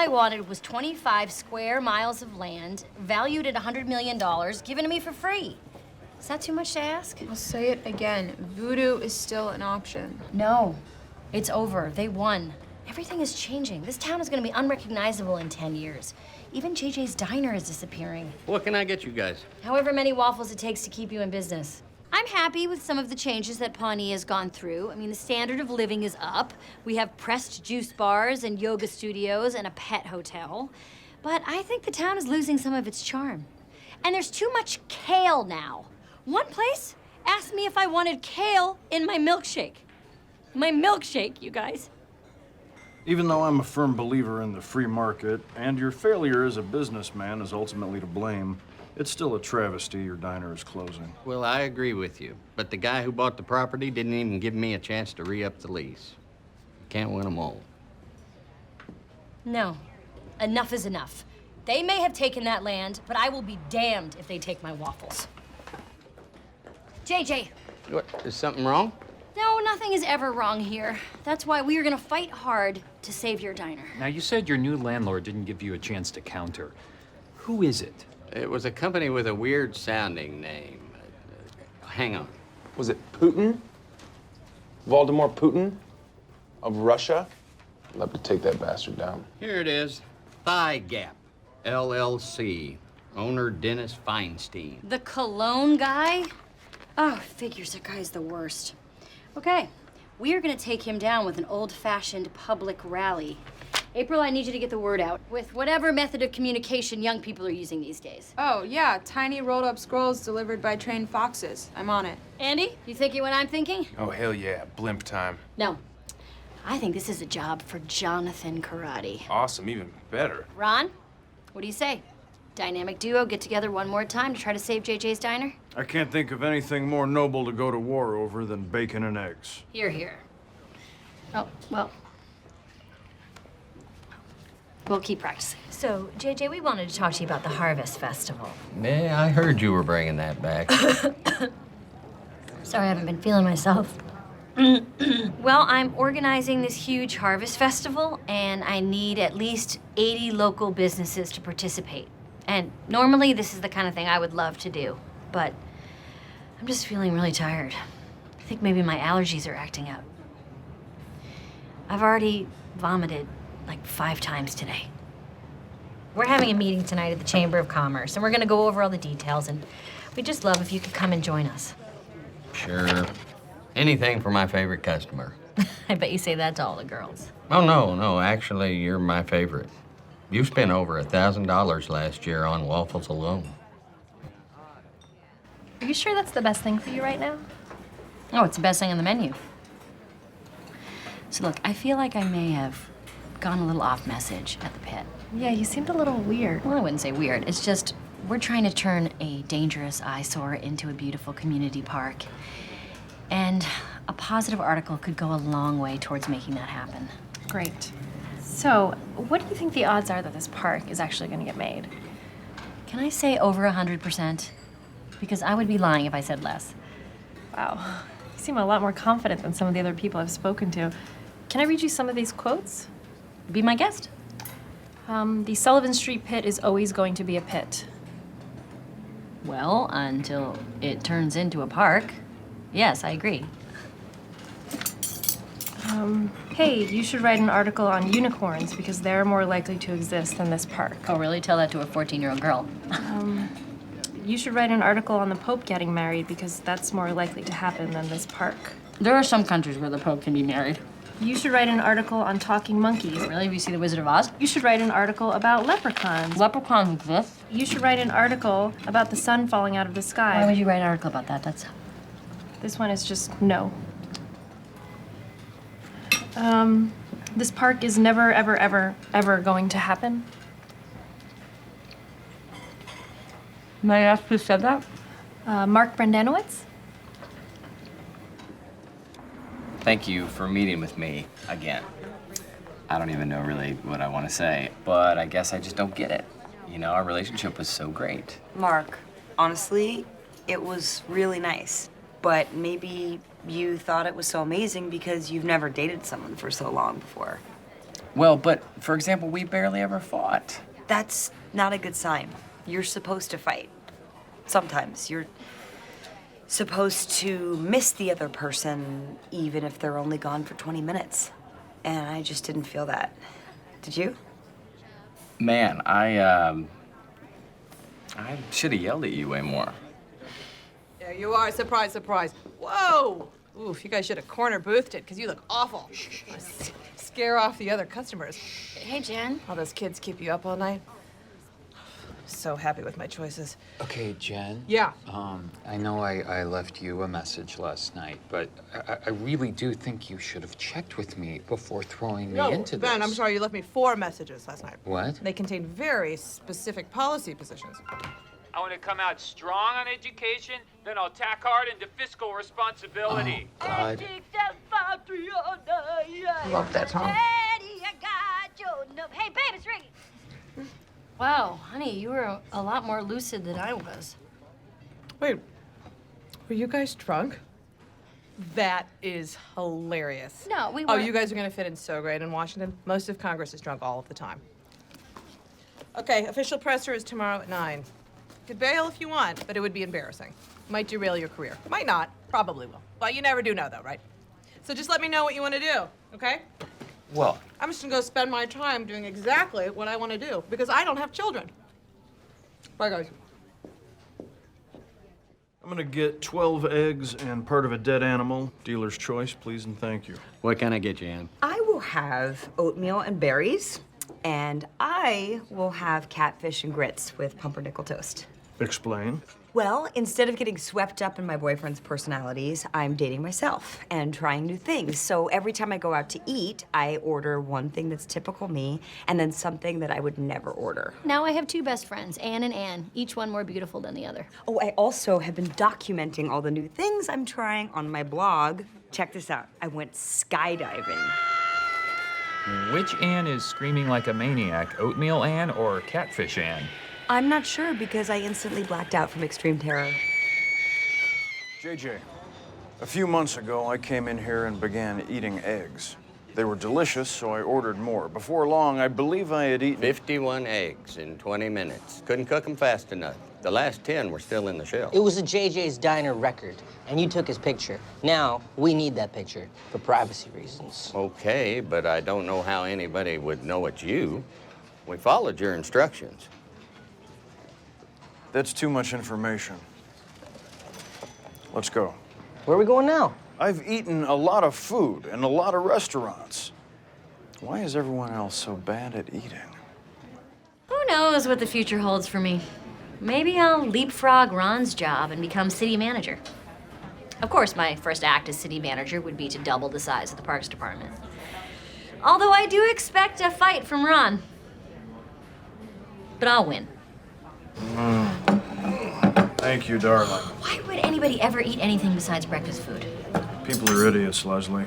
I wanted was 25 square miles of land, valued at $100 million, given to me for free. Is that too much to ask? I'll say it again. Voodoo is still an option. No, it's over. They won. Everything is changing. This town is going to be unrecognizable in 10 years. Even JJ's Diner is disappearing. What can I get you guys? However many waffles it takes to keep you in business. I'm happy with some of the changes that Pawnee has gone through. I mean, the standard of living is up. We have pressed juice bars and yoga studios and a pet hotel. But I think the town is losing some of its charm. And there's too much kale now. One place asked me if I wanted kale in my milkshake. My milkshake, you guys. Even though I'm a firm believer in the free market, and your failure as a businessman is ultimately to blame, it's still a travesty your diner is closing. Well, I agree with you, but the guy who bought the property didn't even give me a chance to re-up the lease. Can't win them all. No, enough is enough. They may have taken that land, but I will be damned if they take my waffles. JJ. What, is something wrong? No, nothing is ever wrong here. That's why we are gonna fight hard to save your diner. Now, you said your new landlord didn't give you a chance to counter. Who is it? It was a company with a weird-sounding name. Hang on. Was it Putin? Vladimir Putin of Russia? I'd love to take that bastard down. Here it is. Thigh Gap, LLC. Owner Dennis Feinstein. The cologne guy? Oh, figures, that guy's the worst. Okay, we are gonna take him down with an old-fashioned public rally. April, I need you to get the word out with whatever method of communication young people are using these days. Oh, yeah, tiny rolled-up scrolls delivered by trained foxes. I'm on it. Andy, you thinking what I'm thinking? Oh, hell yeah, blimp time. No. I think this is a job for Jonathan Karate. Awesome, even better. Ron, what do you say? Dynamic duo get together one more time to try to save JJ's Diner? I can't think of anything more noble to go to war over than bacon and eggs. Here, here. Oh, well. We'll keep practicing. So, JJ, we wanted to talk to you about the Harvest Festival. Yeah, I heard you were bringing that back. Sorry, I haven't been feeling myself. Well, I'm organizing this huge Harvest Festival, and I need at least 80 local businesses to participate. And normally, this is the kind of thing I would love to do, but I'm just feeling really tired. I think maybe my allergies are acting up. I've already vomited like 5 times today. We're having a meeting tonight at the Chamber of Commerce, and we're gonna go over all the details, and we'd just love if you could come and join us. Sure. Anything for my favorite customer. I bet you say that to all the girls. Oh, no, actually, you're my favorite. You spent over $1,000 last year on waffles alone. Are you sure that's the best thing for you right now? Oh, it's the best thing on the menu. So look, I feel like I may have gone a little off message at the pit. Yeah, you seemed a little weird. Well, I wouldn't say weird. It's just we're trying to turn a dangerous eyesore into a beautiful community park. And a positive article could go a long way towards making that happen. Great. So, what do you think the odds are that this park is actually going to get made? Can I say over 100%? Because I would be lying if I said less. Wow. You seem a lot more confident than some of the other people I've spoken to. Can I read you some of these quotes? Be my guest. The Sullivan Street pit is always going to be a pit. Well, until it turns into a park. Yes, I agree. Hey, you should write an article on unicorns because they're more likely to exist than this park. Oh, really? Tell that to a 14-year-old girl. You should write an article on the Pope getting married because that's more likely to happen than this park. There are some countries where the Pope can be married. You should write an article on talking monkeys. Really? Have you seen The Wizard of Oz? You should write an article about leprechauns. Leprechauns exist. You should write an article about the sun falling out of the sky. Why would you write an article about that? That's... This one is just no. This park is never, ever, ever, ever going to happen. May I ask who said that? Mark Brendanowitz? Thank you for meeting with me again. I don't even know really what I want to say, but I guess I just don't get it. You know, our relationship was so great. Mark, honestly, it was really nice. But maybe you thought it was so amazing because you've never dated someone for so long before. Well, but for example, we barely ever fought. That's not a good sign. You're supposed to fight. Sometimes you're supposed to miss the other person even if they're only gone for 20 minutes. And I just didn't feel that. Did you? Man, I should have yelled at you way more. There you are, surprise, surprise. Whoa! Oof, you guys should have corner boothed it, because you look awful. Scare off the other customers. Hey, Jen. All those kids keep you up all night. So happy with my choices. Okay, Jen. Yeah. I know I left you a message last night, but I really do think you should have checked with me before throwing me into this. Ben, I'm sorry, you left me 4 messages last night. What? They contain very specific policy positions. I want to come out strong on education, then I'll tack hard into fiscal responsibility. Oh, God. Love that song. Hey, babe, it's Ricky. Wow, honey, you were a lot more lucid than I was. Wait, were you guys drunk? That is hilarious. No, we Oh, weren't. you guys are gonna fit in so great in Washington. Most of Congress is drunk all of the time. Okay, official presser is tomorrow at 9. Could bail if you want, but it would be embarrassing. Might derail your career. Might not, probably will. But you never do know though, right? So just let me know what you want to do, okay? Well, I'm just gonna go spend my time doing exactly what I want to do because I don't have children. Bye, guys. I'm gonna get 12 eggs and part of a dead animal. Dealer's choice, please and thank you. What can I get you, Ann? I will have oatmeal and berries, and I will have catfish and grits with pumpernickel toast. Explain. Well, instead of getting swept up in my boyfriend's personalities, I'm dating myself and trying new things. So every time I go out to eat, I order one thing that's typical me and then something that I would never order. Now I have 2 best friends, Anne and Anne, each one more beautiful than the other. Oh, I also have been documenting all the new things I'm trying on my blog. Check this out. I went skydiving. which Anne is screaming like a maniac? Oatmeal Anne or Catfish Anne? I'm not sure because I instantly blacked out from extreme terror. JJ, a few months ago, I came in here and began eating eggs. They were delicious, so I ordered more. Before long, I believe I had eaten 51 eggs in 20 minutes. Couldn't cook them fast enough. The last 10 were still in the shelf. It was a JJ's Diner record, and you took his picture. Now, we need that picture for privacy reasons. Okay, but I don't know how anybody would know it's you. We followed your instructions. That's too much information. Let's go. Where are we going now? I've eaten a lot of food in a lot of restaurants. Why is everyone else so bad at eating? Who knows what the future holds for me? Maybe I'll leapfrog Ron's job and become city manager. Of course, my first act as city manager would be to double the size of the Parks Department. Although I do expect a fight from Ron. But I'll win. Thank you, darling. Why would anybody ever eat anything besides breakfast food? People are idiots, Leslie.